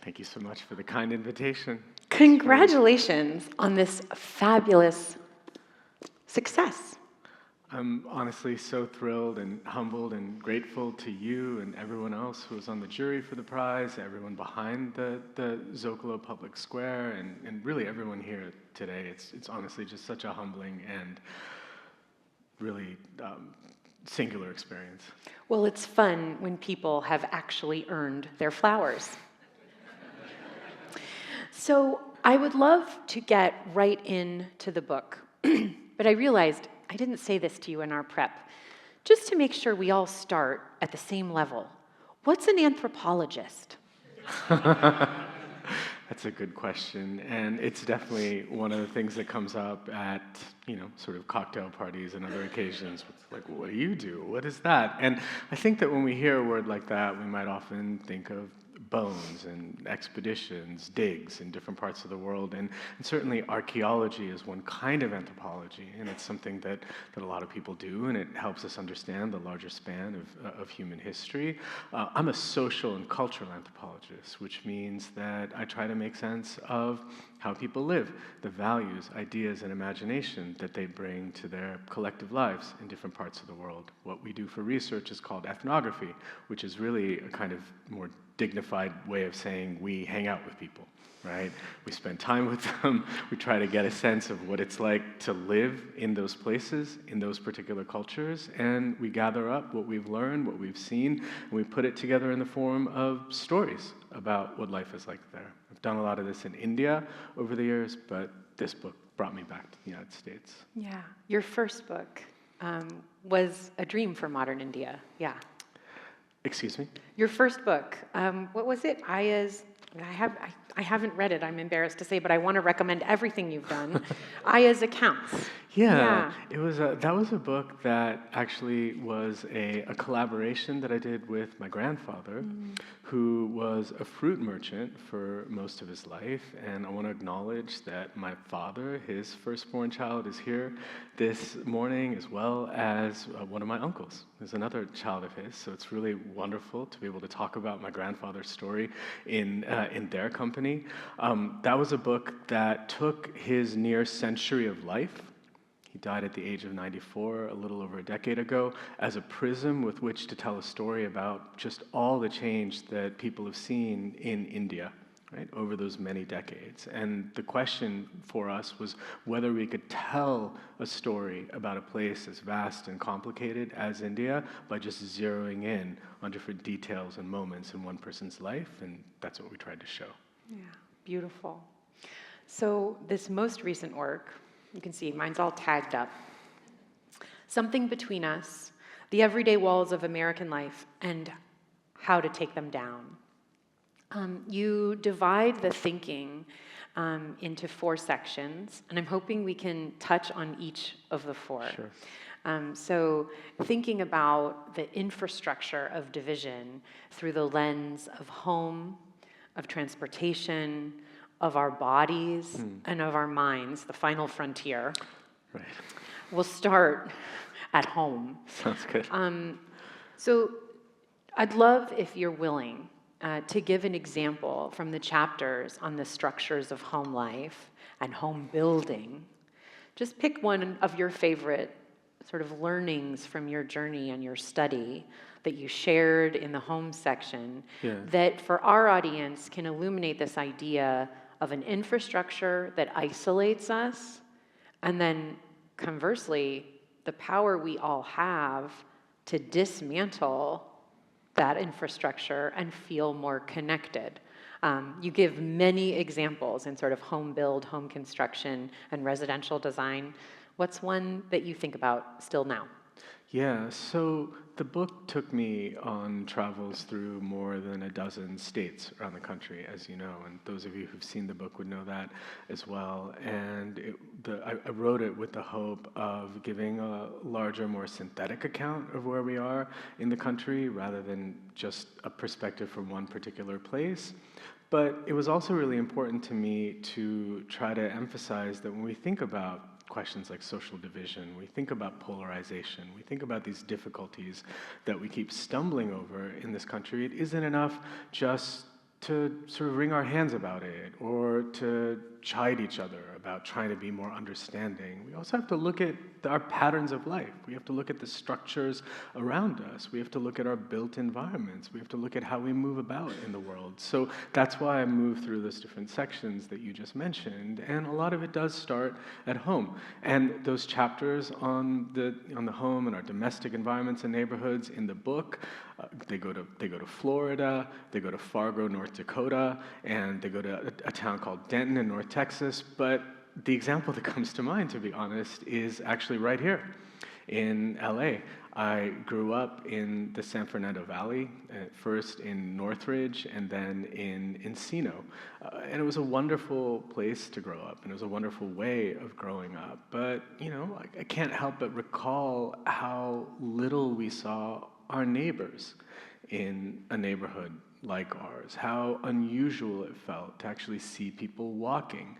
Thank you so much for the kind invitation. Congratulations on this fabulous success. I'm honestly so thrilled and humbled and grateful to you and everyone else who was on the jury for the prize, everyone behind the Zócalo Public Square, and really everyone here today. It's honestly just such a humbling and really singular experience. Well, it's fun when people have actually earned their flowers. So I would love to get right into the book, but I realized I didn't say this to you in our prep. Just to make sure we all start at the same level, what's an anthropologist? That's a good question, and it's definitely one of the things that comes up at, sort of cocktail parties and other occasions. Like, what do you do? What is that? And I think that when we hear a word like that, we might often think of bones and expeditions, digs in different parts of the world, and certainly archaeology is one kind of anthropology, and it's something that a lot of people do, and it helps us understand the larger span of human history. I'm a social and cultural anthropologist, which means that I try to make sense of how people live, the values, ideas, and imagination that they bring to their collective lives in different parts of the world. What we do for research is called ethnography, which is really a kind of more dignified way of saying we hang out with people, right? We spend time with them. We try to get a sense of what it's like to live in those places, in those particular cultures, and we gather up what we've learned, what we've seen, and we put it together in the form of stories about what life is like there. I've done a lot of this in India over the years, but this book brought me back to the United States. Yeah, your first book was a dream for modern India, yeah. Excuse me? Your first book, what was it? I haven't read it, I'm embarrassed to say, but I want to recommend everything you've done. Aya's Accounts. Yeah. It was that was a book that actually was a collaboration that I did with my grandfather, who was a fruit merchant for most of his life. And I want to acknowledge that my father, his firstborn child, is here this morning, as well as one of my uncles. There's another child of his, so it's really wonderful to be able to talk about my grandfather's story in their company. That was a book that took his near century of life. He died at the age of 94, a little over a decade ago, as a prism with which to tell a story about just all the change that people have seen in India, right, over those many decades. And the question for us was whether we could tell a story about a place as vast and complicated as India by just zeroing in on different details and moments in one person's life, and that's what we tried to show. Yeah, beautiful. So this most recent work, you can see mine's all tagged up. Something Between Us, the Everyday Walls of American Life, and How to Take Them Down. You divide the thinking into 4 sections, and I'm hoping we can touch on each of the 4. Sure. So thinking about the infrastructure of division through the lens of home, of transportation, of our bodies, and of our minds, the final frontier. Right. We'll start at home. Sounds good. So I'd love, if you're willing, to give an example from the chapters on the structures of home life and home building. Just pick one of your favorite sort of learnings from your journey and your study that you shared in the home section, that for our audience can illuminate this idea of an infrastructure that isolates us, and then conversely, the power we all have to dismantle that infrastructure and feel more connected. You give many examples in sort of home build, home construction, and residential design. What's one that you think about still now? Yeah, so the book took me on travels through more than a dozen states around the country, as you know, and those of you who've seen the book would know that as well. And I wrote it with the hope of giving a larger, more synthetic account of where we are in the country, rather than just a perspective from one particular place. But it was also really important to me to try to emphasize that when we think about questions like social division, we think about polarization, we think about these difficulties that we keep stumbling over in this country, it isn't enough just to sort of wring our hands about it or to chide each other about trying to be more understanding. We also have to look at our patterns of life. We have to look at the structures around us. We have to look at our built environments. We have to look at how we move about in the world. So that's why I moved through those different sections that you just mentioned, and a lot of it does start at home. And those chapters on the home and our domestic environments and neighborhoods in the book, they go to Florida, they go to Fargo, North Dakota, and they go to a town called Denton in North Texas. But the example that comes to mind, to be honest, is actually right here in LA. I grew up in the San Fernando Valley, first in Northridge and then in Encino. And it was a wonderful place to grow up, and it was a wonderful way of growing up. But, I can't help but recall how little we saw our neighbors in a neighborhood like ours, how unusual it felt to actually see people walking.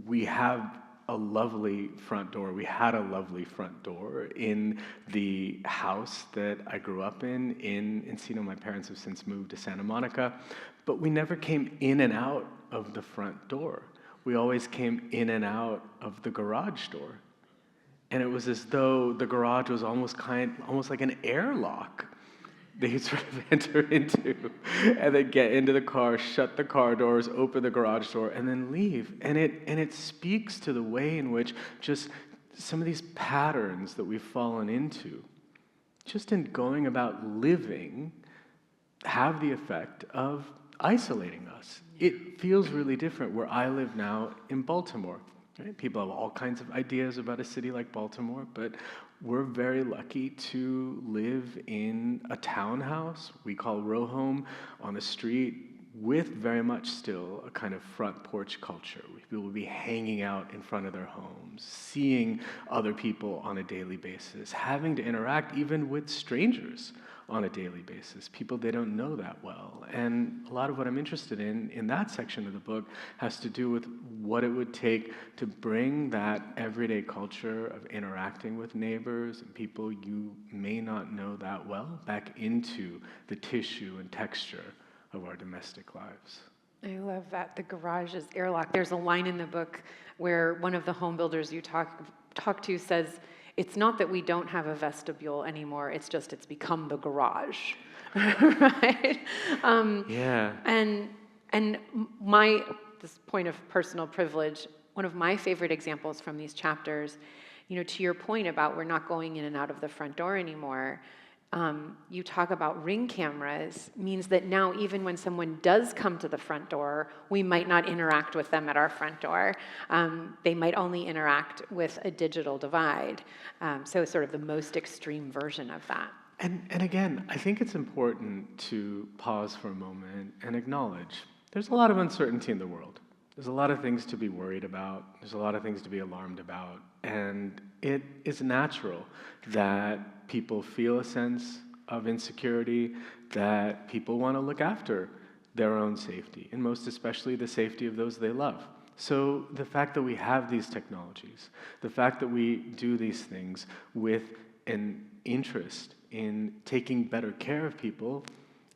We have a lovely front door. We had a lovely front door in the house that I grew up in Encino. My parents have since moved to Santa Monica, but we never came in and out of the front door. We always came in and out of the garage door. And it was as though the garage was almost like an airlock that you sort of enter into and then get into the car, shut the car doors, open the garage door, and then leave. And it speaks to the way in which just some of these patterns that we've fallen into, just in going about living, have the effect of isolating us. It feels really different where I live now in Baltimore. Right? People have all kinds of ideas about a city like Baltimore, but we're very lucky to live in a townhouse we call row home on a street with very much still a kind of front porch culture. People will be hanging out in front of their homes, seeing other people on a daily basis, having to interact even with strangers on a daily basis, people they don't know that well. And a lot of what I'm interested in that section of the book has to do with what it would take to bring that everyday culture of interacting with neighbors and people you may not know that well back into the tissue and texture of our domestic lives. I love that, the garage is airlock. There's a line in the book where one of the home builders you talk to says, it's not that we don't have a vestibule anymore, it's become the garage, right? Yeah. And this point of personal privilege, one of my favorite examples from these chapters, to your point about we're not going in and out of the front door anymore, you talk about Ring cameras means that now even when someone does come to the front door, we might not interact with them at our front door. They might only interact with a digital divide. So sort of the most extreme version of that. And again, I think it's important to pause for a moment and acknowledge there's a lot of uncertainty in the world. There's a lot of things to be worried about. There's a lot of things to be alarmed about. And it is natural that people feel a sense of insecurity, that people want to look after their own safety, and most especially the safety of those they love. So the fact that we have these technologies, the fact that we do these things with an interest in taking better care of people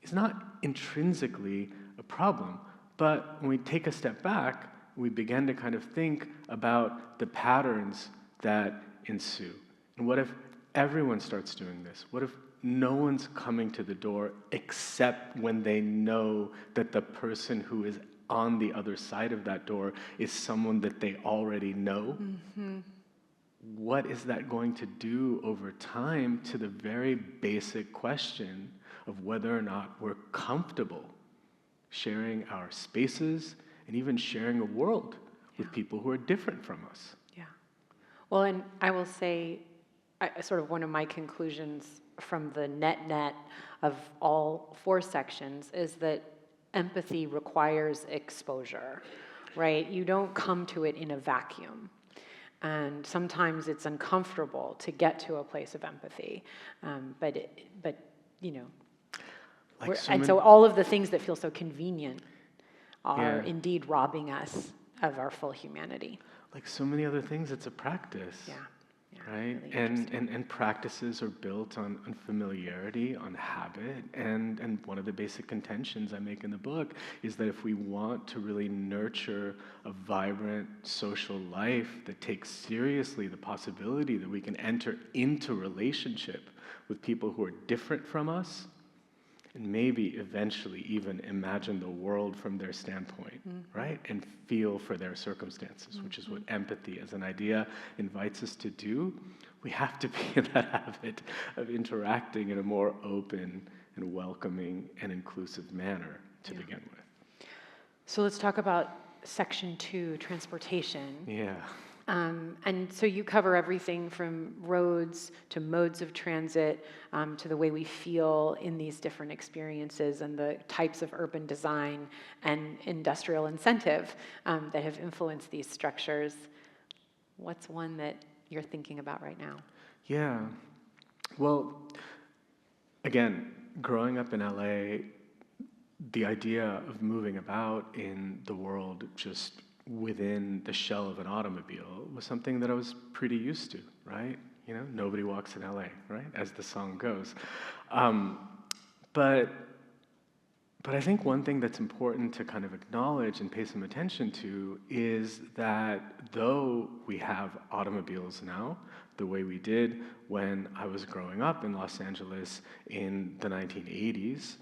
is not intrinsically a problem. But when we take a step back, we begin to kind of think about the patterns that ensue. And what if everyone starts doing this? What if no one's coming to the door except when they know that the person who is on the other side of that door is someone that they already know? Mm-hmm. What is that going to do over time to the very basic question of whether or not we're comfortable sharing our spaces and even sharing a world with people who are different from us? Yeah. Well, and I will say, sort of one of my conclusions from the net of all 4 sections is that empathy requires exposure, right? You don't come to it in a vacuum. And sometimes it's uncomfortable to get to a place of empathy. But so all of the things that feel so convenient are indeed robbing us of our full humanity. like so many other things, it's a practice. Yeah. Right? Really And practices are built on familiarity, on habit, and one of the basic contentions I make in the book is that if we want to really nurture a vibrant social life that takes seriously the possibility that we can enter into relationship with people who are different from us, and maybe eventually even imagine the world from their standpoint, right? And feel for their circumstances, which is what empathy as an idea invites us to do. We have to be in that habit of interacting in a more open and welcoming and inclusive manner to begin with. So let's talk about section 2, transportation. Yeah. And so you cover everything from roads to modes of transit to the way we feel in these different experiences and the types of urban design and industrial incentive that have influenced these structures. What's one that you're thinking about right now? Yeah. Well, again, growing up in LA, the idea of moving about in the world just within the shell of an automobile was something that I was pretty used to, right? You know, nobody walks in LA, right? As the song goes. But I think one thing that's important to kind of acknowledge and pay some attention to is that though we have automobiles now, the way we did when I was growing up in Los Angeles in the 1980s,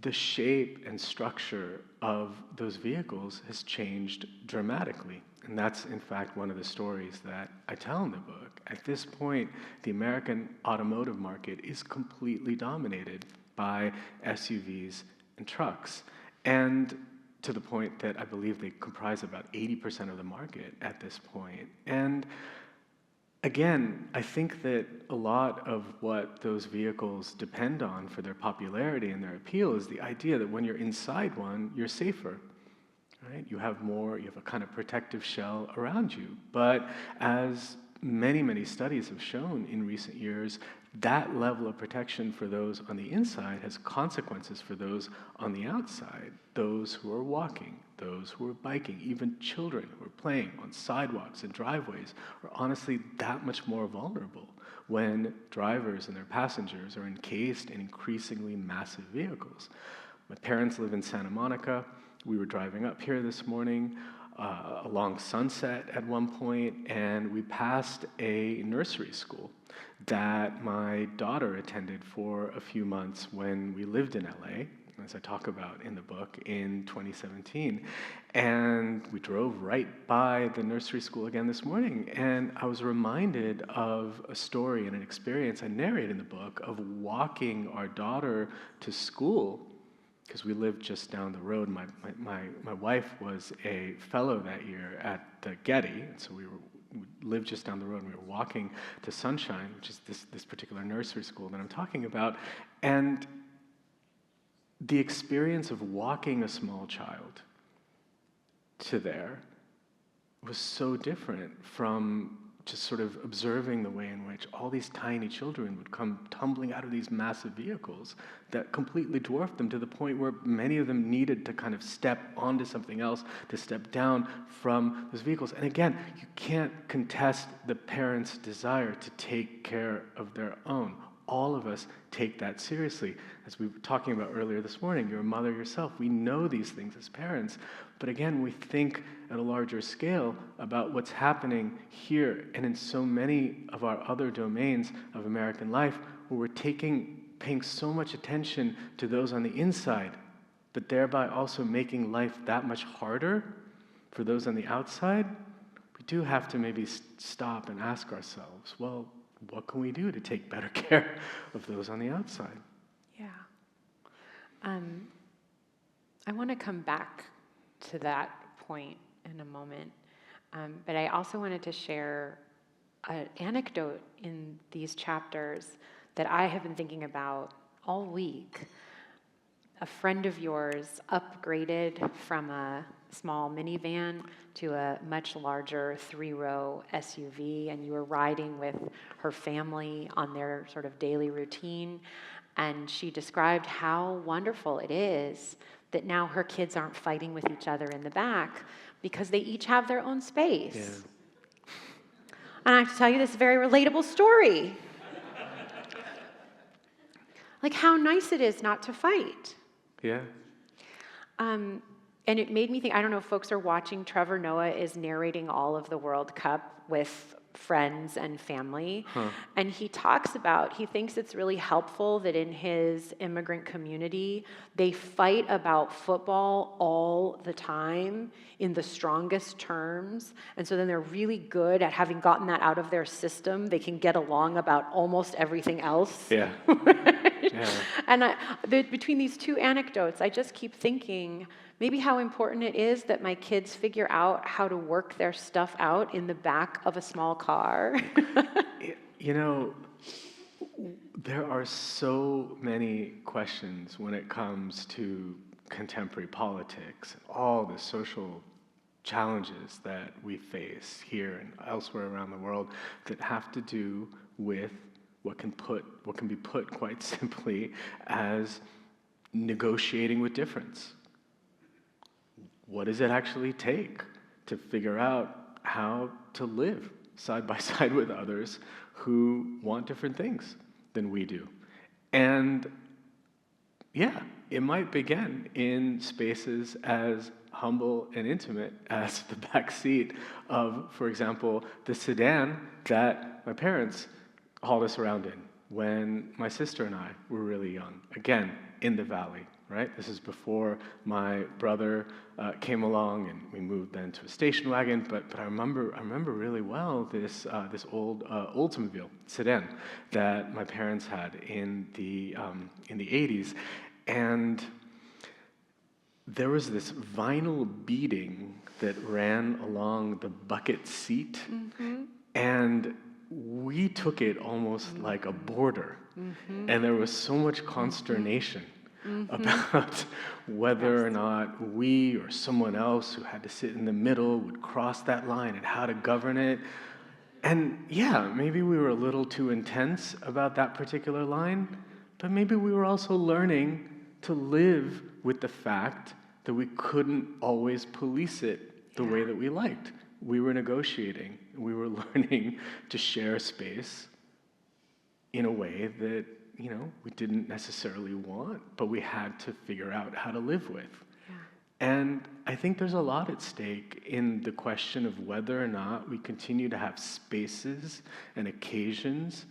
the shape and structure of those vehicles has changed dramatically. And that's, in fact, one of the stories that I tell in the book. At this point, the American automotive market is completely dominated by SUVs and trucks. And to the point that I believe they comprise about 80% of the market at this point. And again, I think that a lot of what those vehicles depend on for their popularity and their appeal is the idea that when you're inside one, you're safer, right? You have a kind of protective shell around you. But as many, many studies have shown in recent years, that level of protection for those on the inside has consequences for those on the outside, those who are walking, those who are biking, even children who are playing on sidewalks and driveways are honestly that much more vulnerable when drivers and their passengers are encased in increasingly massive vehicles. My parents live in Santa Monica. We were driving up here this morning along Sunset at one point, and we passed a nursery school that my daughter attended for a few months when we lived in LA, as I talk about in the book, in 2017. And we drove right by the nursery school again this morning, and I was reminded of a story and an experience I narrate in the book of walking our daughter to school, because we lived just down the road. My wife was a fellow that year at the Getty, and so we lived just down the road, and we were walking to Sunshine, which is this particular nursery school that I'm talking about, and the experience of walking a small child to there was so different from just sort of observing the way in which all these tiny children would come tumbling out of these massive vehicles that completely dwarfed them to the point where many of them needed to kind of step onto something else to step down from those vehicles. And again, you can't contest the parents' desire to take care of their own. All of us take that seriously. As we were talking about earlier this morning, you're a mother yourself. We know these things as parents. But again, we think at a larger scale about what's happening here and in so many of our other domains of American life where we're paying so much attention to those on the inside, but thereby also making life that much harder for those on the outside. We do have to maybe stop and ask ourselves, well, what can we do to take better care of those on the outside? Yeah. I want to come back to that point in a moment, but I also wanted to share an anecdote in these chapters that I have been thinking about all week. A friend of yours upgraded from a small minivan to a much larger 3-row SUV, and you were riding with her family on their sort of daily routine. And she described how wonderful it is that now her kids aren't fighting with each other in the back because they each have their own space. Yeah. And I have to tell you this very relatable story. Like how nice it is not to fight. Yeah. And it made me think, I don't know if folks are watching, Trevor Noah is narrating all of the World Cup with friends and family. And he talks about, he thinks it's really helpful that in his immigrant community, they fight about football all the time in the strongest terms. And so then they're really good at having gotten that out of their system. They can get along about almost everything else. Yeah. Yeah. And between these two anecdotes, I just keep thinking maybe how important it is that my kids figure out how to work their stuff out in the back of a small car. You know, there are so many questions when it comes to contemporary politics and all the social challenges that we face here and elsewhere around the world that have to do with what can be put quite simply as negotiating with difference. What does it actually take to figure out how to live side by side with others who want different things than we do? And yeah, it might begin in spaces as humble and intimate as the back seat of, for example, the sedan that my parents hauled us around in when my sister and I were really young, again, in the valley, right? This is before my brother came along and we moved then to a station wagon, but I remember really well this old Oldsmobile sedan that my parents had in the 80s. And there was this vinyl beading that ran along the bucket seat, and we took it almost like a border, and there was so much consternation about whether or not we or someone else who had to sit in the middle would cross that line and how to govern it. And yeah, maybe we were a little too intense about that particular line, but maybe we were also learning to live with the fact that we couldn't always police it the way that we liked. We were negotiating. We were learning to share space in a way that, we didn't necessarily want, but we had to figure out how to live with. Yeah. And I think there's a lot at stake in the question of whether or not we continue to have spaces and occasions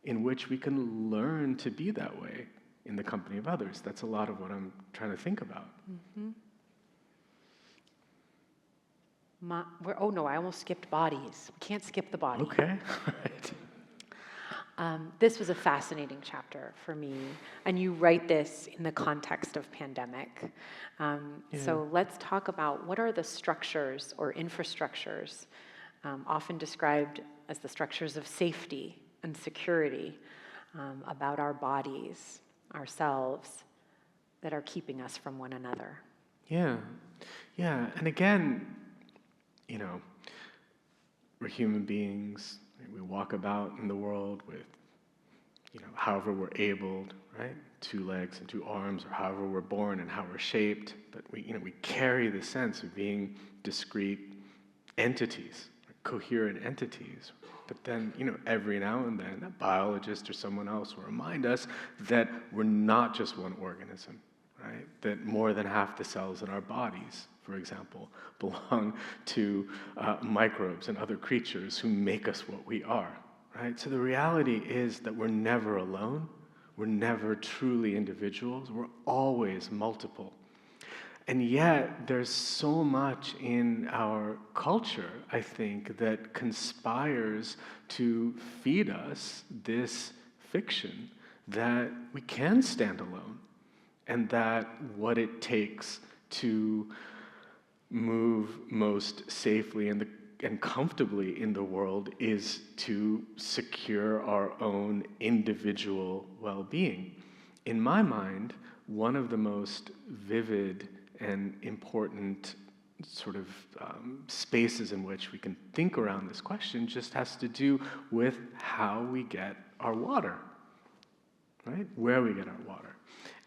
in which we can learn to be that way in the company of others. That's a lot of what I'm trying to think about. Oh no, I almost skipped bodies. We can't skip the body. Okay, all right. This was a fascinating chapter for me, and you write this in the context of pandemic. So let's talk about what are the structures or infrastructures, often described as the structures of safety and security, about our bodies, ourselves, that are keeping us from one another. Yeah, and again, we're human beings. We walk about in the world with, however we're abled, right? 2 legs and 2 arms, or however we're born and how we're shaped. But we carry the sense of being discrete entities, coherent entities. But then, every now and then, a biologist or someone else will remind us that we're not just one organism, right? That more than half the cells in our bodies, for example, belong to microbes and other creatures who make us what we are, right? So the reality is that we're never alone. We're never truly individuals. We're always multiple. And yet, there's so much in our culture, I think, that conspires to feed us this fiction that we can stand alone, and that what it takes to move most safely and comfortably in the world is to secure our own individual well-being. In my mind, one of the most vivid and important sort of spaces in which we can think around this question just has to do with how we get our water, right? Where we get our water.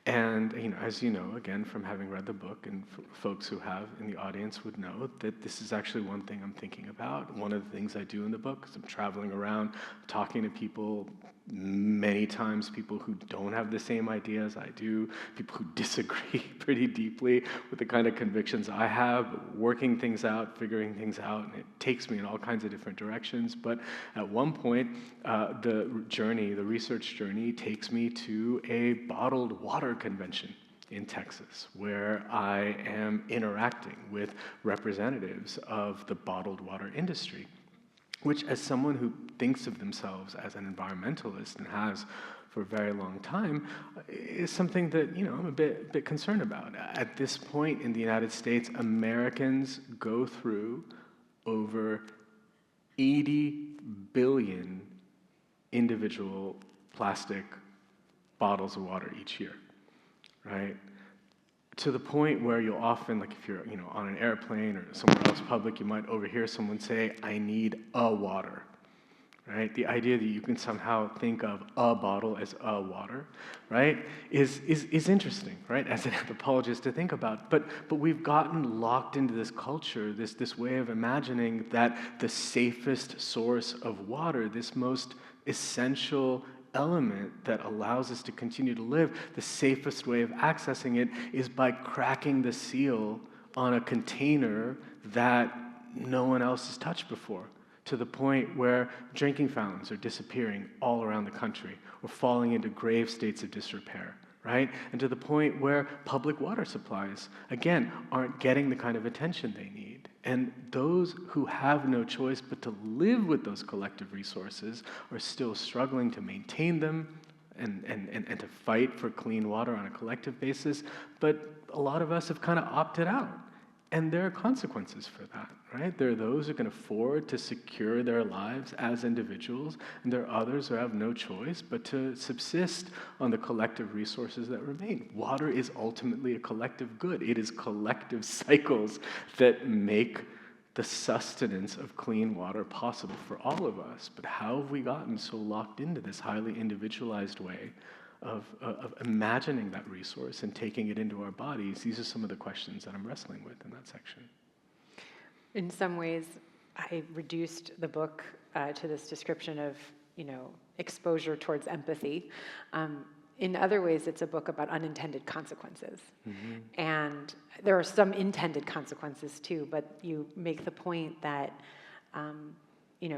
And as you know, again, from having read the book, and folks who have in the audience would know that this is actually one thing I'm thinking about. One of the things I do in the book is I'm traveling around, talking to people, many times people who don't have the same ideas I do, people who disagree pretty deeply with the kind of convictions I have, working things out, figuring things out, and it takes me in all kinds of different directions. But at one point, the research journey takes me to a bottled water convention in Texas, where I am interacting with representatives of the bottled water industry, which, as someone who thinks of themselves as an environmentalist and has for a very long time, is something that I'm a bit concerned about. At this point in the United States, Americans go through over 80 billion individual plastic bottles of water each year, right? To the point where you'll often, like if you're on an airplane or somewhere else public, you might overhear someone say, "I need a water," right? The idea that you can somehow think of a bottle as a water, right, is interesting, right, as an anthropologist to think about. But we've gotten locked into this culture, this way of imagining that the safest source of water, this most essential element that allows us to continue to live, the safest way of accessing it is by cracking the seal on a container that no one else has touched before, to the point where drinking fountains are disappearing all around the country or falling into grave states of disrepair, right? And to the point where public water supplies, again, aren't getting the kind of attention they need. And those who have no choice but to live with those collective resources are still struggling to maintain them and to fight for clean water on a collective basis. But a lot of us have kind of opted out. And there are consequences for that, right? There are those who can afford to secure their lives as individuals, and there are others who have no choice but to subsist on the collective resources that remain. Water is ultimately a collective good. It is collective cycles that make the sustenance of clean water possible for all of us. But how have we gotten so locked into this highly individualized way of imagining that resource and taking it into our bodies? These are some of the questions that I'm wrestling with in that section. In some ways, I reduced the book to this description of, exposure towards empathy. In other ways, it's a book about unintended consequences. Mm-hmm. And there are some intended consequences too, but you make the point that,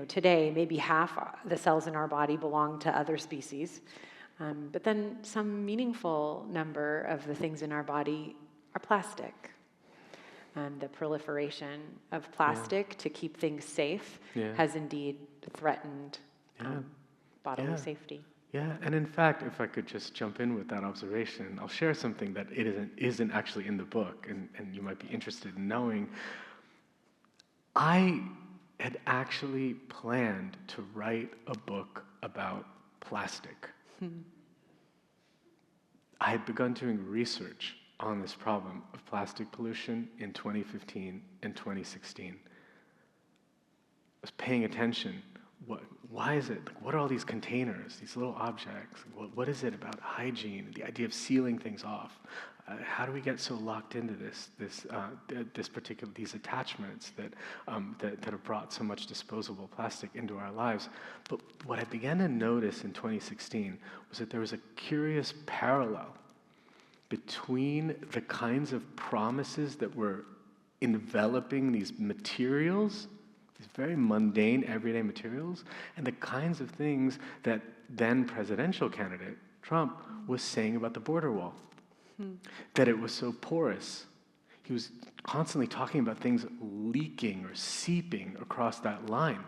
today maybe half the cells in our body belong to other species. But then some meaningful number of the things in our body are plastic. And the proliferation of plastic to keep things safe has indeed threatened bodily safety. Yeah, and in fact, if I could just jump in with that observation, I'll share something that isn't actually in the book, and you might be interested in knowing. I had actually planned to write a book about plastic. I had begun doing research on this problem of plastic pollution in 2015 and 2016. I was paying attention. Why is it? What are all these containers, these little objects? What is it about hygiene, the idea of sealing things off? How do we get so locked into these attachments that have brought so much disposable plastic into our lives? But what I began to notice in 2016 was that there was a curious parallel between the kinds of promises that were enveloping these materials, these very mundane, everyday materials, and the kinds of things that then presidential candidate Trump was saying about the border wall. That it was so porous. He was constantly talking about things leaking or seeping across that line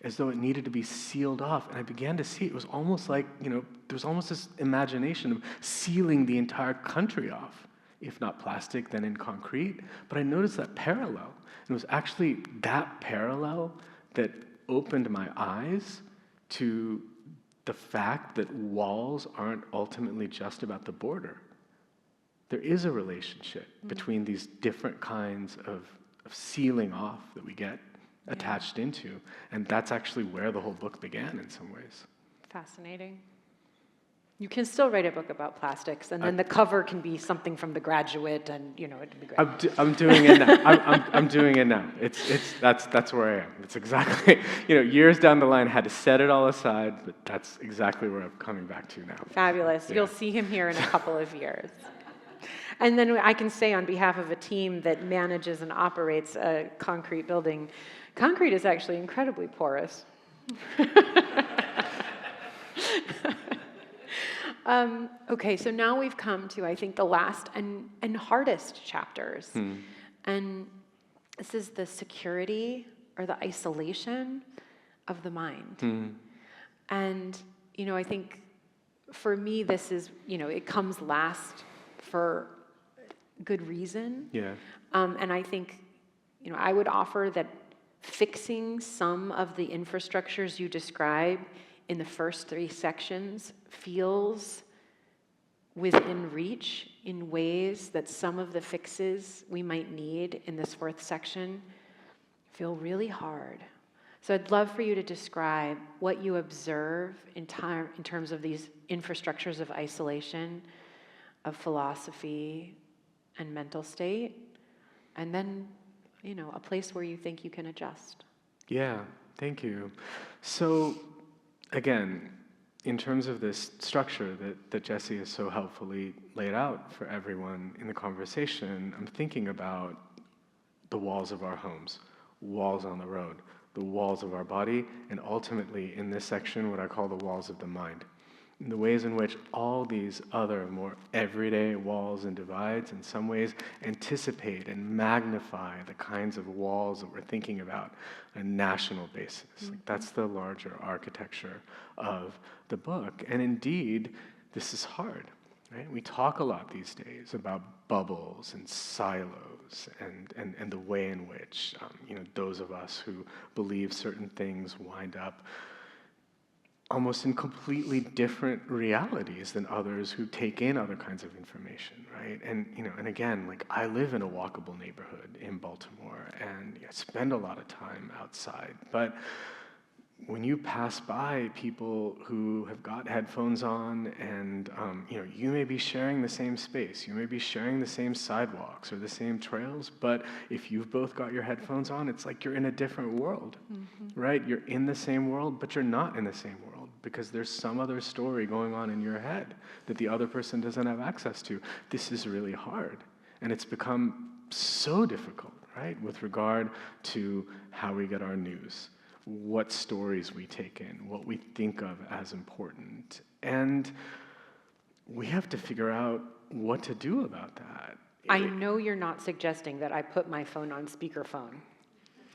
as though it needed to be sealed off. And I began to see it was almost like, there was almost this imagination of sealing the entire country off, if not plastic, then in concrete. But I noticed that parallel. And it was actually that parallel that opened my eyes to the fact that walls aren't ultimately just about the border. There is a relationship between these different kinds of sealing off that we get attached into. And that's actually where the whole book began in some ways. Fascinating. You can still write a book about plastics, and then the cover can be something from The Graduate, and it'd be great. I'm doing it now. I'm doing it now. That's where I am. It's exactly, years down the line, I had to set it all aside, but that's exactly where I'm coming back to now. Fabulous. Yeah. You'll see him here in a couple of years. And then I can say on behalf of a team that manages and operates a concrete building, concrete is actually incredibly porous. Okay, so now we've come to, I think, the last and hardest chapters. And this is the security or the isolation of the mind. And, I think for me, this is, it comes last for good reason. Yeah. And I think, I would offer that fixing some of the infrastructures you describe in the first 3 sections feels within reach in ways that some of the fixes we might need in this 4th section feel really hard. So I'd love for you to describe what you observe in terms of these infrastructures of isolation, of philosophy and mental state, and then, a place where you think you can adjust. Yeah, thank you. So, again, in terms of this structure that Jessie has so helpfully laid out for everyone in the conversation, I'm thinking about the walls of our homes, walls on the road, the walls of our body, and ultimately, in this section, what I call the walls of the mind. The ways in which all these other more everyday walls and divides in some ways anticipate and magnify the kinds of walls that we're thinking about on a national basis. Like, that's the larger architecture of the book. And indeed, this is hard, right? We talk a lot these days about bubbles and silos and the way in which those of us who believe certain things wind up almost in completely different realities than others who take in other kinds of information, right? And and again, like, I live in a walkable neighborhood in Baltimore, and I spend a lot of time outside. But when you pass by people who have got headphones on, and you may be sharing the same space, you may be sharing the same sidewalks or the same trails, but if you've both got your headphones on, it's like you're in a different world, right? You're in the same world, but you're not in the same world, because there's some other story going on in your head that the other person doesn't have access to. This is really hard, and it's become so difficult, right, with regard to how we get our news, what stories we take in, what we think of as important. And we have to figure out what to do about that. I know you're not suggesting that I put my phone on speakerphone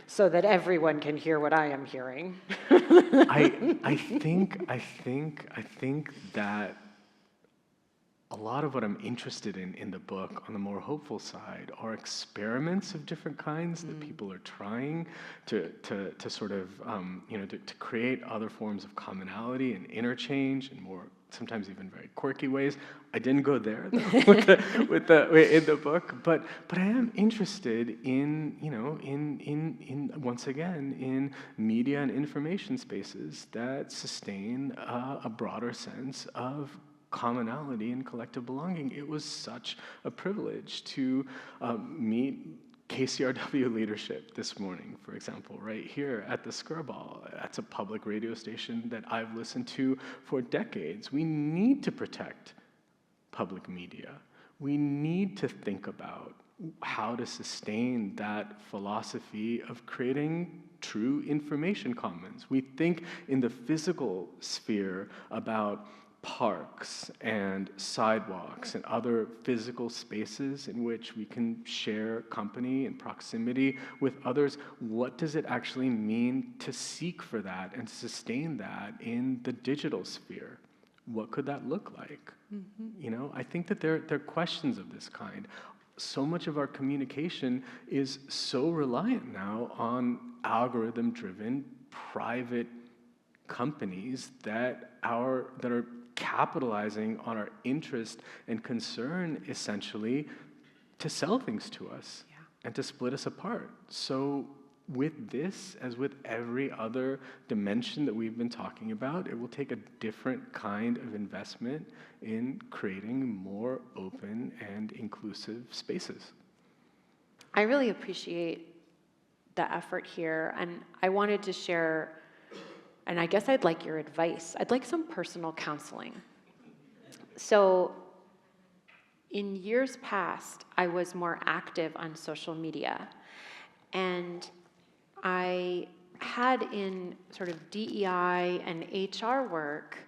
so that everyone can hear what I am hearing. I think that a lot of what I'm interested in the book, on the more hopeful side, are experiments of different kinds that people are trying to sort of to create other forms of commonality and interchange in more, sometimes even very quirky ways. I didn't go there though, in the book, but I am interested in once again in media and information spaces that sustain a broader sense of commonality and collective belonging. It was such a privilege to meet KCRW leadership this morning, for example, right here at the Skirball. That's a public radio station that I've listened to for decades. We need to protect public media. We need to think about how to sustain that philosophy of creating true information commons. We think in the physical sphere about parks and sidewalks and other physical spaces in which we can share company and proximity with others. What does it actually mean to seek for that and sustain that in the digital sphere? What could that look like? I think that there are questions of this kind. So much of our communication is so reliant now on algorithm-driven private companies that are capitalizing on our interest and concern, essentially, to sell things to us and to split us apart. So with this, as with every other dimension that we've been talking about, it will take a different kind of investment in creating more open and inclusive spaces. I really appreciate the effort here, and I wanted to share, and I guess I'd like your advice. I'd like some personal counseling. So in years past, I was more active on social media, and I had in sort of DEI and HR work,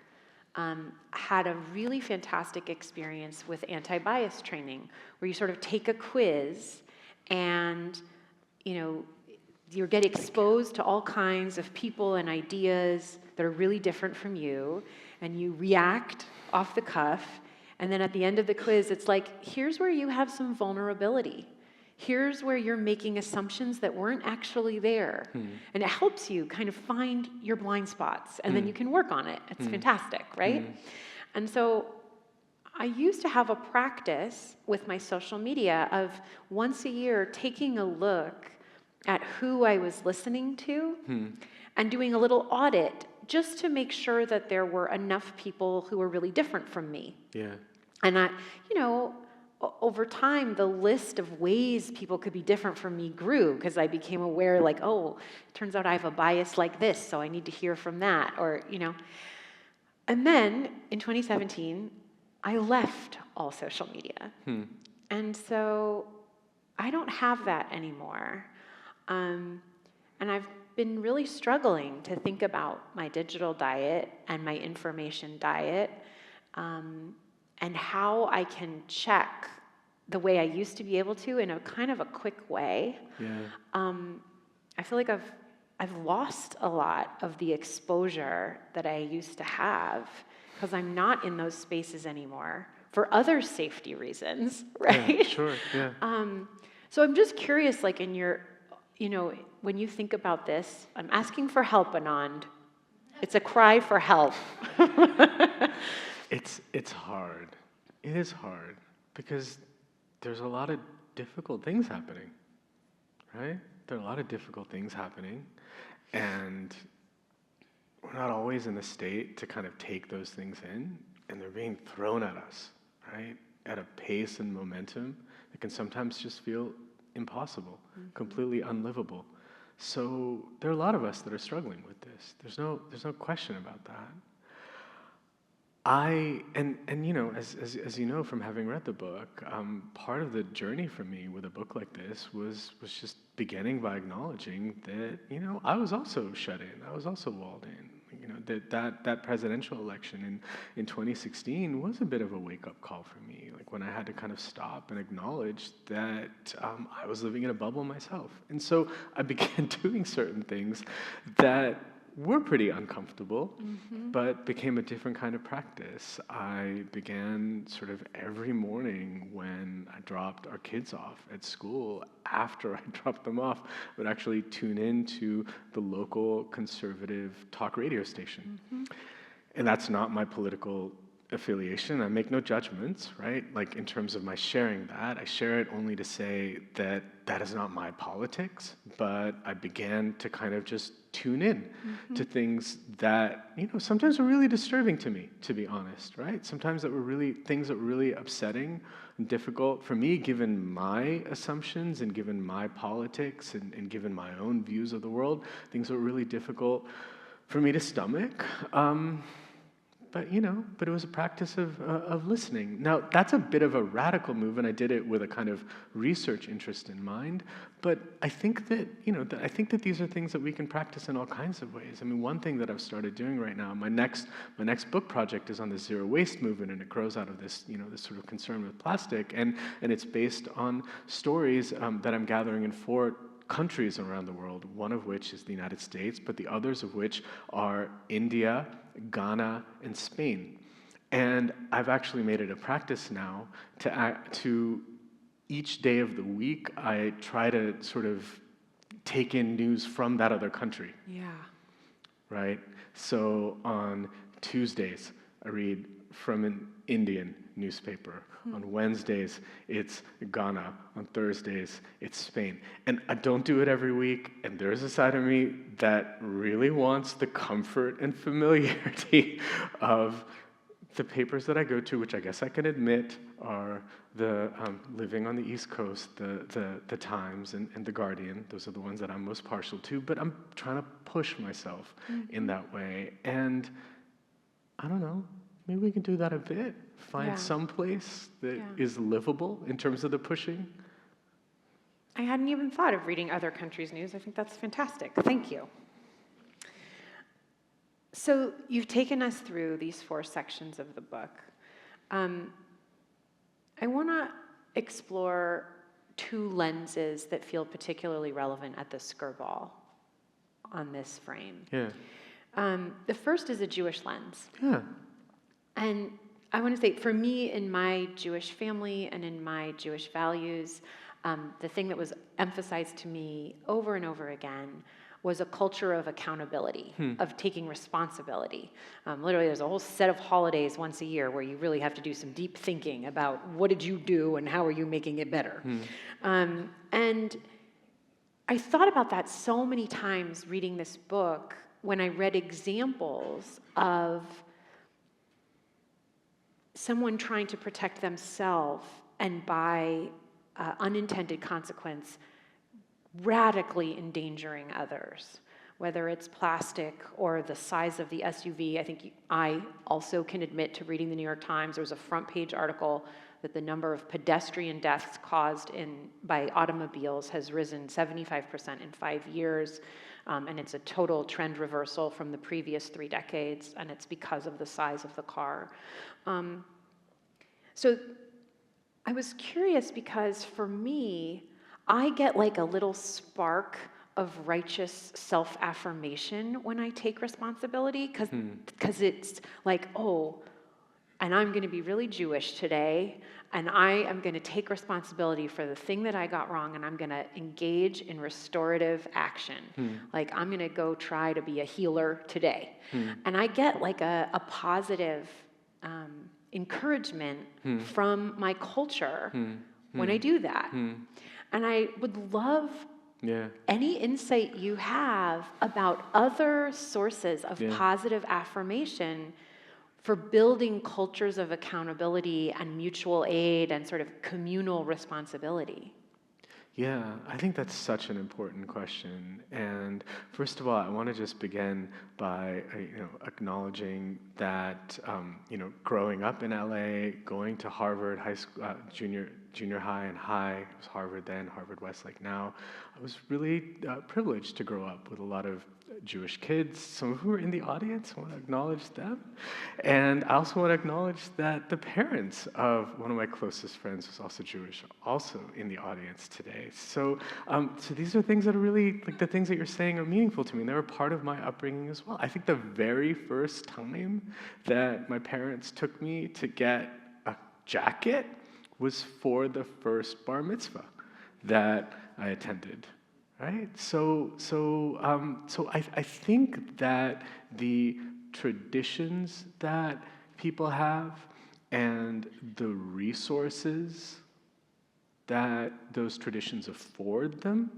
had a really fantastic experience with anti-bias training, where you sort of take a quiz and, you get exposed to all kinds of people and ideas that are really different from you, and you react off the cuff, and then at the end of the quiz, it's like, here's where you have some vulnerability. Here's where you're making assumptions that weren't actually there. And it helps you kind of find your blind spots, and then you can work on it. It's fantastic, right? And so I used to have a practice with my social media of once a year taking a look at who I was listening to and doing a little audit just to make sure that there were enough people who were really different from me. Yeah. And over time, the list of ways people could be different from me grew, because I became aware, like, oh, it turns out I have a bias like this, so I need to hear from that, And then, in 2017, I left all social media. And so I don't have that anymore. And I've been really struggling to think about my digital diet and my information diet, and how I can check the way I used to be able to in a kind of a quick way. Yeah. I feel like I've lost a lot of the exposure that I used to have, because I'm not in those spaces anymore for other safety reasons, right? Yeah, sure, yeah. So I'm just curious, like in your, when you think about this, I'm asking for help, Anand. It's a cry for help. It's hard. It is hard because there's a lot of difficult things happening, right? There are a lot of difficult things happening, and we're not always in the state to kind of take those things in, and they're being thrown at us, right? At a pace and momentum that can sometimes just feel impossible, completely unlivable. So there are a lot of us that are struggling with this. There's no question about that. As you know from having read the book, part of the journey for me with a book like this was just beginning by acknowledging that I was also shut in, I was also walled in. That presidential election in 2016 was a bit of a wake-up call for me. Like when I had to kind of stop and acknowledge that I was living in a bubble myself, and so I began doing certain things that were pretty uncomfortable, but became a different kind of practice. I began sort of every morning when I dropped our kids off at school, after I dropped them off, I would actually tune in to the local conservative talk radio station. And that's not my political affiliation. I make no judgments, right? Like in terms of my sharing that, I share it only to say that that is not my politics, but I began to kind of just tune in to things that, sometimes were really disturbing to me, to be honest, right? Sometimes that were really things that were really upsetting and difficult for me, given my assumptions and given my politics and given my own views of the world, things that were really difficult for me to stomach. But it was a practice of listening. Now, that's a bit of a radical move, and I did it with a kind of research interest in mind. But I think that these are things that we can practice in all kinds of ways. I mean, one thing that I've started doing right now, my next book project is on the zero waste movement, and it grows out of this, this sort of concern with plastic, and it's based on stories that I'm gathering in 4 countries around the world, one of which is the United States, but the others of which are India, Ghana, and Spain. And I've actually made it a practice now to each day of the week, I try to sort of take in news from that other country. Yeah. Right? So on Tuesdays, I read from Indian newspaper. On Wednesdays, it's Ghana. On Thursdays, it's Spain. And I don't do it every week, and there's a side of me that really wants the comfort and familiarity of the papers that I go to, which I guess I can admit are the living on the East Coast, the Times and the Guardian. Those are the ones that I'm most partial to, but I'm trying to push myself in that way. And I don't know, maybe we can do that a bit. Find some place that is livable in terms of the pushing. I hadn't even thought of reading other countries' news. I think that's fantastic. Thank you. So you've taken us through these 4 sections of the book. I want to explore 2 lenses that feel particularly relevant at the Skirball on this frame. Yeah. The first is a Jewish lens. Yeah. And I want to say, for me, in my Jewish family and in my Jewish values, the thing that was emphasized to me over and over again was a culture of accountability, of taking responsibility. Literally, there's a whole set of holidays once a year where you really have to do some deep thinking about what did you do and how are you making it better. And I thought about that so many times reading this book when I read examples of someone trying to protect themselves and by unintended consequence, radically endangering others, whether it's plastic or the size of the SUV. I think I also can admit to reading the New York Times. There was a front page article that the number of pedestrian deaths caused by automobiles has risen 75% in 5 years. And it's a total trend reversal from the previous 3 decades, and it's because of the size of the car. So I was curious because for me, I get like a little spark of righteous self-affirmation when I take responsibility, because it's like, oh, and I'm going to be really Jewish today, and I am going to take responsibility for the thing that I got wrong, and I'm going to engage in restorative action. Like, I'm going to go try to be a healer today. And I get like a positive encouragement from my culture when I do that. And I would love any insight you have about other sources of positive affirmation for building cultures of accountability and mutual aid and sort of communal responsibility. Yeah, I think that's such an important question. And first of all, I want to just begin by acknowledging that growing up in LA, going to Harvard high school, junior high and high, it was Harvard then, Harvard Westlake now. I was really privileged to grow up with a lot of Jewish kids, some of whom are in the audience. I want to acknowledge them. And I also want to acknowledge that the parents of one of my closest friends was also Jewish, also in the audience today. So these are things that are really, like the things that you're saying are meaningful to me, and they were part of my upbringing as well. I think the very first time that my parents took me to get a jacket was for the first bar mitzvah that I attended. Right? So I think that the traditions that people have and the resources that those traditions afford them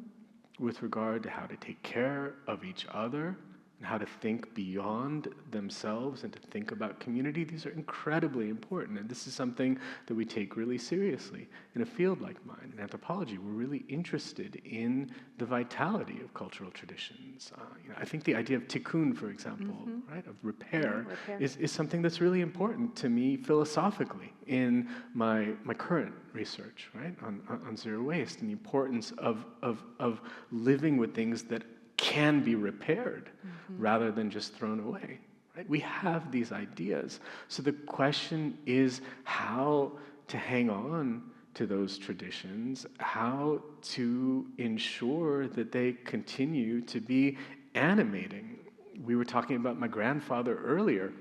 with regard to how to take care of each other and how to think beyond themselves and to think about community, these are incredibly important. And this is something that we take really seriously in a field like mine. In anthropology, we're really interested in the vitality of cultural traditions. I think the idea of tikkun, for example, right, of repair, is something that's really important to me philosophically in my current research, right, on zero waste and the importance of living with things that can be repaired rather than just thrown away. Right? We have these ideas. So the question is how to hang on to those traditions, how to ensure that they continue to be animating. We were talking about my grandfather earlier.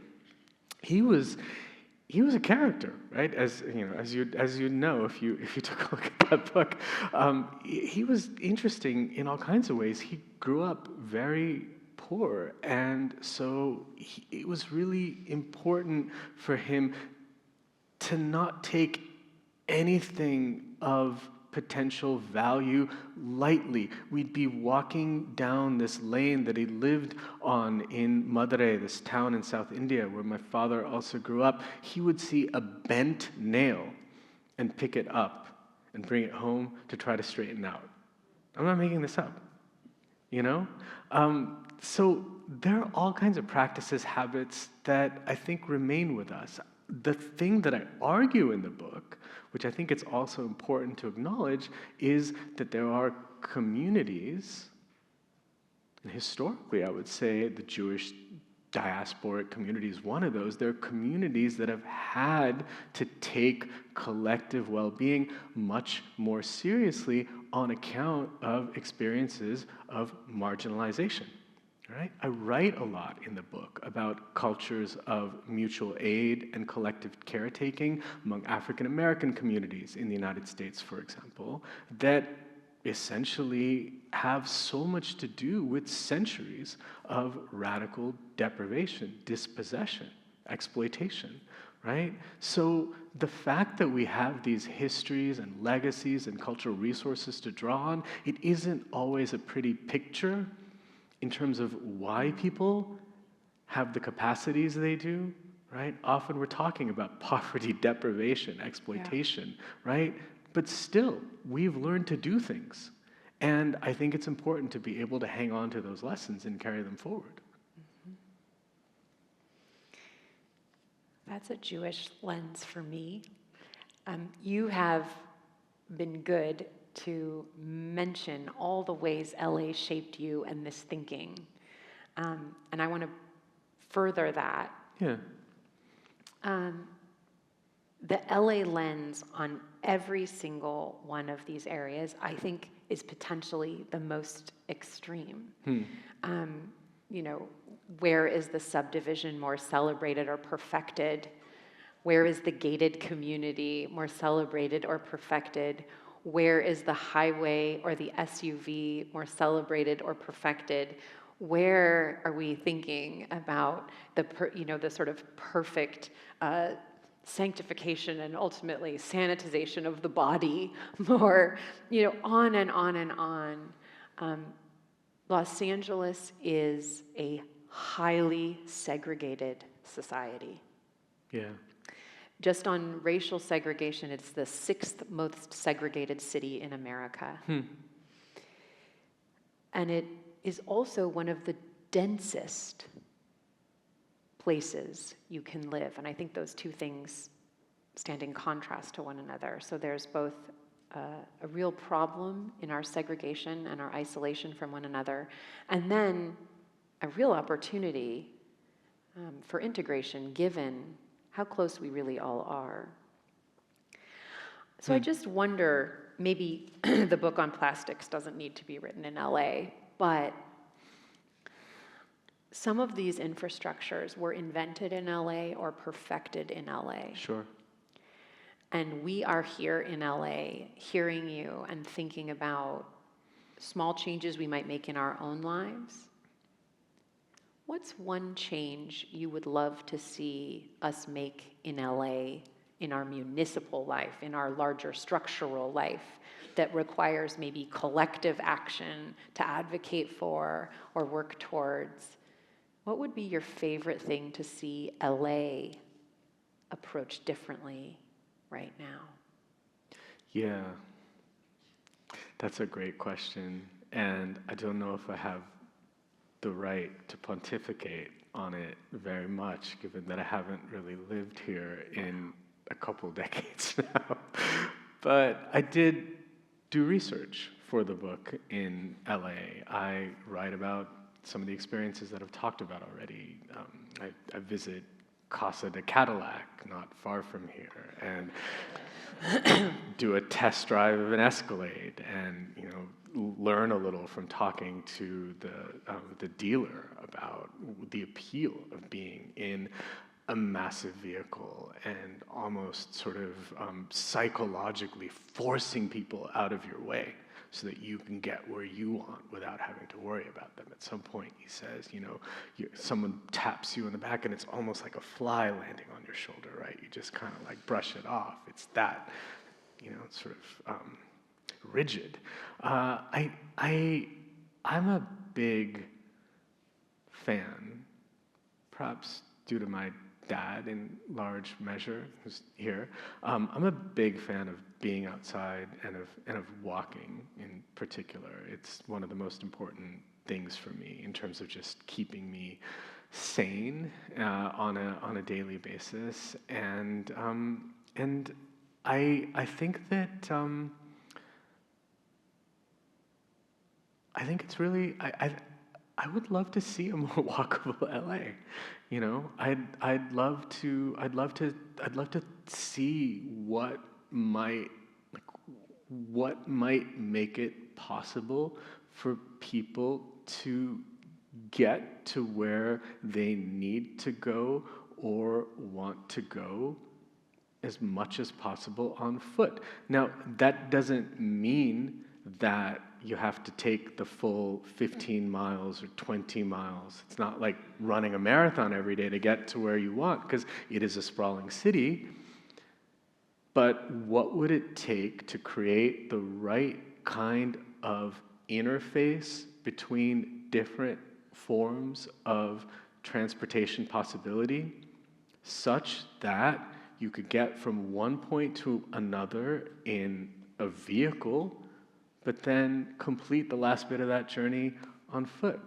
He was a character, right? As you know, if you took a look at that book, he was interesting in all kinds of ways. He grew up very poor, and so it was really important for him to not take anything of potential value lightly. We'd be walking down this lane that he lived on in Madurai, this town in South India where my father also grew up. He would see a bent nail and pick it up and bring it home to try to straighten out. I'm not making this up, you know? So there are all kinds of practices, habits that I think remain with us. The thing that I argue in the book, which I think it's also important to acknowledge, is that there are communities, and historically I would say the Jewish diasporic community is one of those. There are communities that have had to take collective well-being much more seriously on account of experiences of marginalization. Right? I write a lot in the book about cultures of mutual aid and collective caretaking among African American communities in the United States, for example, that essentially have so much to do with centuries of radical deprivation, dispossession, exploitation, right? So the fact that we have these histories and legacies and cultural resources to draw on, it isn't always a pretty picture in terms of why people have the capacities they do, right? Often we're talking about poverty, deprivation, exploitation, right? But still, we've learned to do things. And I think it's important to be able to hang on to those lessons and carry them forward. That's a Jewish lens for me. You have been good to mention all the ways LA shaped you and this thinking. And I want to further that. Yeah. The LA lens on every single one of these areas, I think, is potentially the most extreme. You know, where is the subdivision more celebrated or perfected? Where is the gated community more celebrated or perfected? Where is the highway or the SUV more celebrated or perfected? Where are we thinking about the sort of perfect sanctification and ultimately sanitization of the body, more, on and on and on. Los Angeles is a highly segregated society. Yeah. Just on racial segregation, it's the 6th most segregated city in America. And it is also one of the densest places you can live. And I think those two things stand in contrast to one another. So there's both a real problem in our segregation and our isolation from one another, and then a real opportunity for integration given how close we really all are. So I just wonder, maybe the book on plastics doesn't need to be written in LA, but some of these infrastructures were invented in LA or perfected in LA. Sure. And we are here in LA hearing you and thinking about small changes we might make in our own lives. What's one change you would love to see us make in LA, in our municipal life, in our larger structural life, that requires maybe collective action to advocate for or work towards? What would be your favorite thing to see LA approach differently right now? Yeah, that's a great question. And I don't know if I have the right to pontificate on it very much, given that I haven't really lived here in a couple decades now. But I did do research for the book in LA. I write about some of the experiences that I've talked about already. I visit Casa de Cadillac, not far from here, and do a test drive of an Escalade, and learn a little from talking to the dealer about the appeal of being in a massive vehicle and almost sort of psychologically forcing people out of your way so that you can get where you want without having to worry about them. At some point, he says, someone taps you in the back and it's almost like a fly landing on your shoulder, right? You just kind of like brush it off. It's that, sort of rigid. I'm a big fan, perhaps due to my dad in large measure, who's here. I'm a big fan of being outside and of walking in particular. It's one of the most important things for me in terms of just keeping me sane on a daily basis. And I think that I think it's really I would love to see a more walkable LA. I'd love to see what might make it possible for people to get to where they need to go or want to go as much as possible on foot. Now, that doesn't mean that you have to take the full 15 miles or 20 miles. It's not like running a marathon every day to get to where you want, because it is a sprawling city. But what would it take to create the right kind of interface between different forms of transportation possibility such that you could get from one point to another in a vehicle, but then complete the last bit of that journey on foot?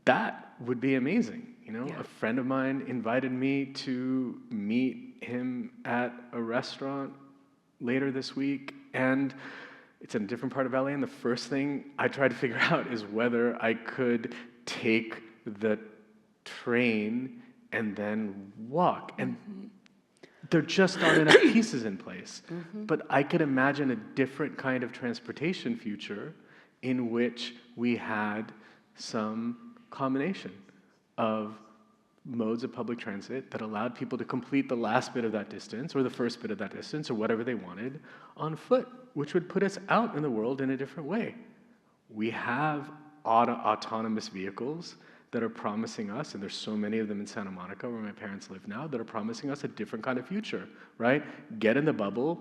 That would be amazing. Yeah. A friend of mine invited me to meet him at a restaurant later this week, and it's in a different part of LA, and the first thing I tried to figure out is whether I could take the train and then walk. And there just aren't enough pieces in place. But I could imagine a different kind of transportation future in which we had some combination of modes of public transit that allowed people to complete the last bit of that distance or the first bit of that distance or whatever they wanted on foot, which would put us out in the world in a different way. We have autonomous vehicles that are promising us, and there's so many of them in Santa Monica where my parents live now, that are promising us a different kind of future, right? Get in the bubble,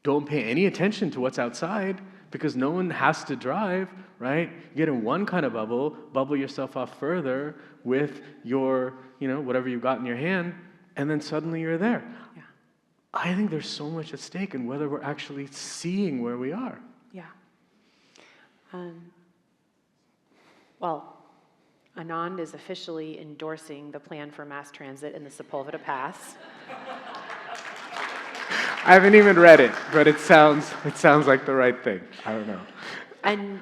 don't pay any attention to what's outside because no one has to drive, right? You get in one kind of bubble yourself off further with your, whatever you've got in your hand, and then suddenly you're there. Yeah. I think there's so much at stake in whether we're actually seeing where we are. Yeah. Well, Anand is officially endorsing the plan for mass transit in the Sepulveda Pass. I haven't even read it, but it sounds like the right thing. I don't know.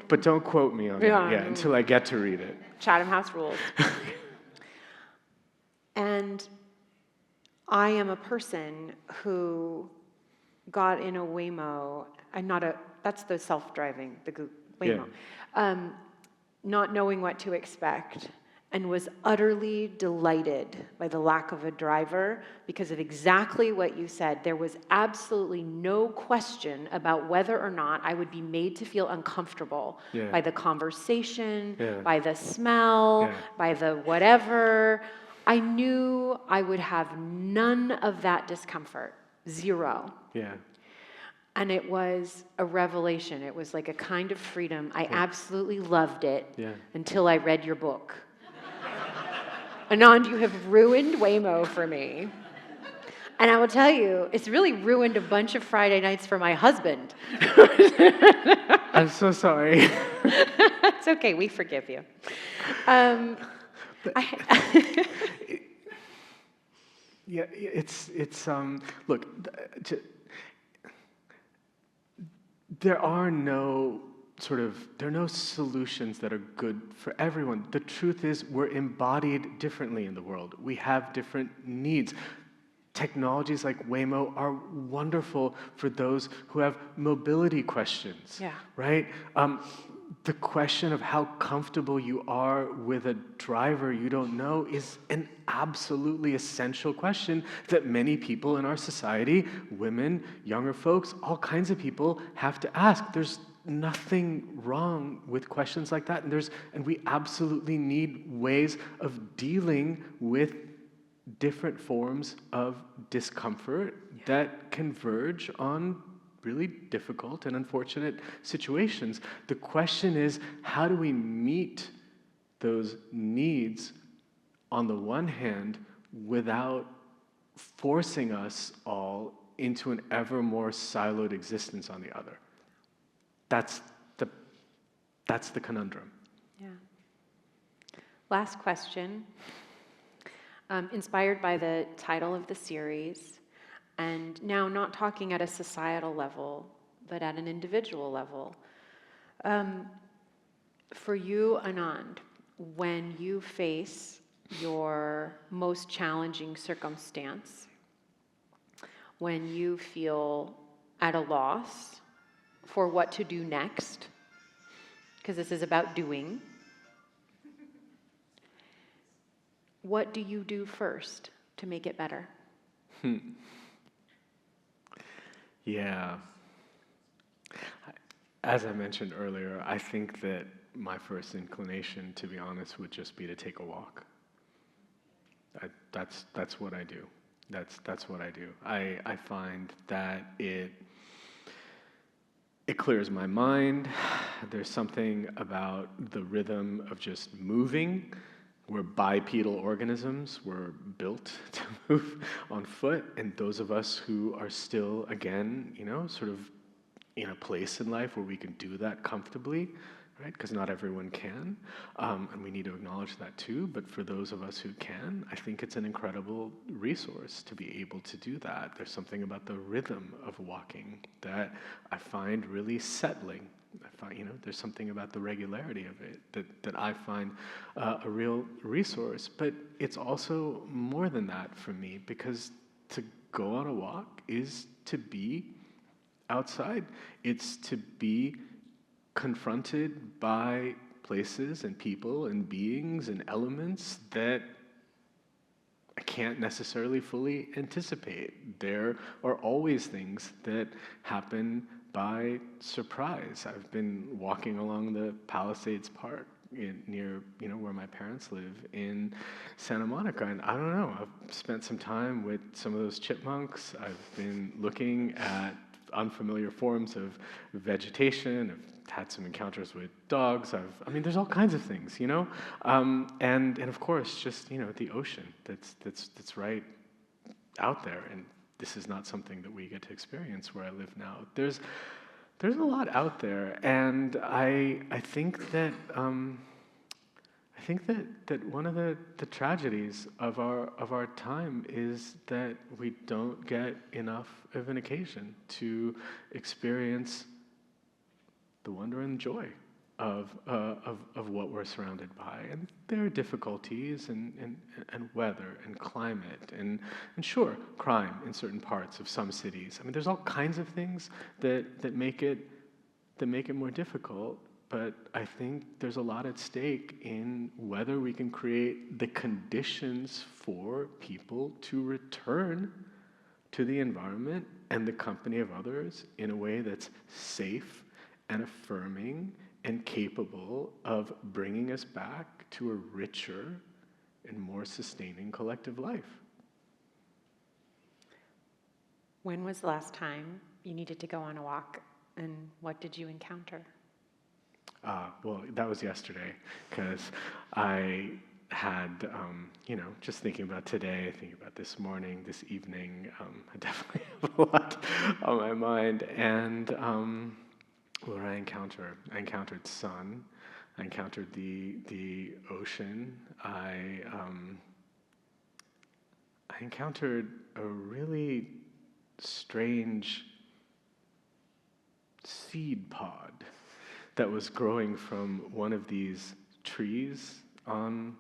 But don't quote me on it yet until I get to read it. Chatham House rules. And I am a person who got in a Waymo, that's the self-driving, the Waymo, not knowing what to expect, and was utterly delighted by the lack of a driver because of exactly what you said. There was absolutely no question about whether or not I would be made to feel uncomfortable by the conversation, by the smell, by the whatever. I knew I would have none of that discomfort, zero. Yeah. And it was a revelation. It was like a kind of freedom. I absolutely loved it until I read your book. Anand, you have ruined Waymo for me. And I will tell you, it's really ruined a bunch of Friday nights for my husband. I'm so sorry. It's okay, we forgive you. Look, there are no solutions that are good for everyone. The truth is we're embodied differently in the world. We have different needs. Technologies like Waymo are wonderful for those who have mobility questions, right? the question of how comfortable you are with a driver you don't know is an absolutely essential question that many people in our society, women, younger folks, all kinds of people have to ask. There's nothing wrong with questions like that, and we absolutely need ways of dealing with different forms of discomfort that converge on really difficult and unfortunate situations. The question is, how do we meet those needs on the one hand without forcing us all into an ever more siloed existence on the other? That's the conundrum. Yeah. Last question. Inspired by the title of the series, and now not talking at a societal level, but at an individual level. For you, Anand, when you face your most challenging circumstance, when you feel at a loss for what to do next, because this is about doing, what do you do first to make it better? Yeah. As I mentioned earlier, I think that my first inclination, to be honest, would just be to take a walk. That's what I do. That's what I do. I find that it clears my mind. There's something about the rhythm of just moving. We're bipedal organisms. We're built to move on foot. And those of us who are still, again, sort of in a place in life where we can do that comfortably, right? Because not everyone can. And we need to acknowledge that too. But for those of us who can, I think it's an incredible resource to be able to do that. There's something about the rhythm of walking that I find really settling. There's something about the regularity of it that I find a real resource. But it's also more than that for me, because to go on a walk is to be outside. It's to be confronted by places and people and beings and elements that I can't necessarily fully anticipate. There are always things that happen by surprise. I've been walking along the Palisades Park near, where my parents live in Santa Monica, and I don't know, I've spent some time with some of those chipmunks. I've been looking at unfamiliar forms of vegetation. I've had some encounters with dogs. There's all kinds of things, and of course, just the ocean that's right out there. And this is not something that we get to experience where I live now. There's a lot out there, and I think that one of the tragedies of our time is that we don't get enough of an occasion to experience the wonder and joy of what we're surrounded by. And there are difficulties and weather and climate and sure, crime in certain parts of some cities. There's all kinds of things that make it more difficult. But I think there's a lot at stake in whether we can create the conditions for people to return to the environment and the company of others in a way that's safe and affirming and capable of bringing us back to a richer and more sustaining collective life. When was the last time you needed to go on a walk, and what did you encounter? Well, that was yesterday, because I had, just thinking about today, thinking about this morning, this evening, I definitely have a lot on my mind. And what did I encounter? I encountered sun. I encountered the ocean. I encountered a really strange seed pod that was growing from one of these trees on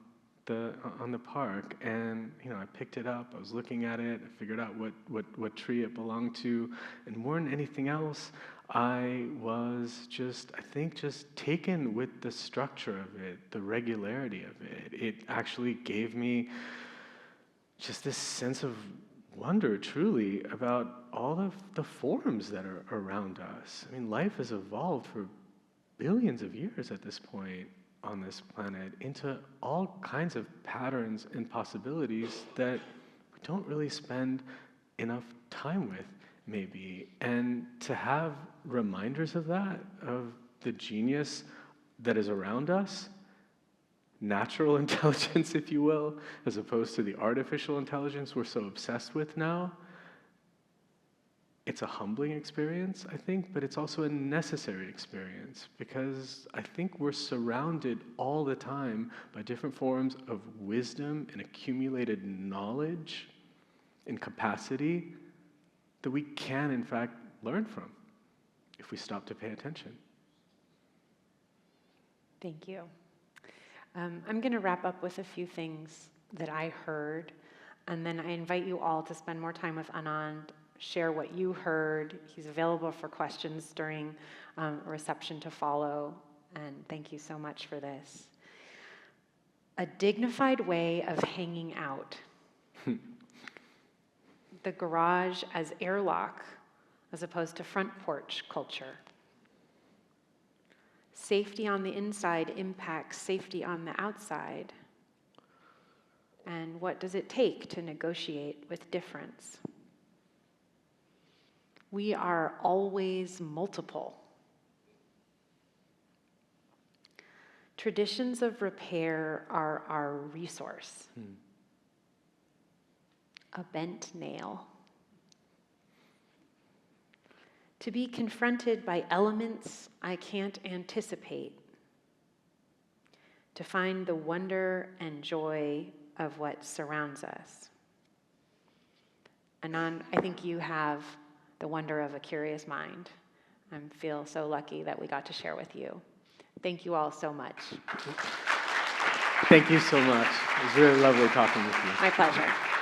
on the park, and I picked it up. I was looking at it. I figured out what tree it belonged to, and more than anything else, I was just taken with the structure of it, the regularity of it. It actually gave me just this sense of wonder, truly, about all of the forms that are around us. I mean, life has evolved for billions of years at this point on this planet into all kinds of patterns and possibilities that we don't really spend enough time with, maybe. And to have reminders of that, of the genius that is around us, natural intelligence, if you will, as opposed to the artificial intelligence we're so obsessed with now, it's a humbling experience, I think, but it's also a necessary experience, because I think we're surrounded all the time by different forms of wisdom and accumulated knowledge and capacity that we can, in fact, learn from if we stop to pay attention. Thank you. I'm going to wrap up with a few things that I heard, and then I invite you all to spend more time with Anand, share what you heard. He's available for questions during a reception to follow, and thank you so much for this. A dignified way of hanging out. The garage as airlock as opposed to front porch culture. Safety on the inside impacts safety on the outside. And what does it take to negotiate with difference? We are always multiple. Traditions of repair are our resource. A bent nail. To be confronted by elements I can't anticipate. To find the wonder and joy of what surrounds us. Anand, I think you have the wonder of a curious mind. I feel so lucky that we got to share with you. Thank you all so much. Thank you so much. It was really lovely talking with you. My pleasure.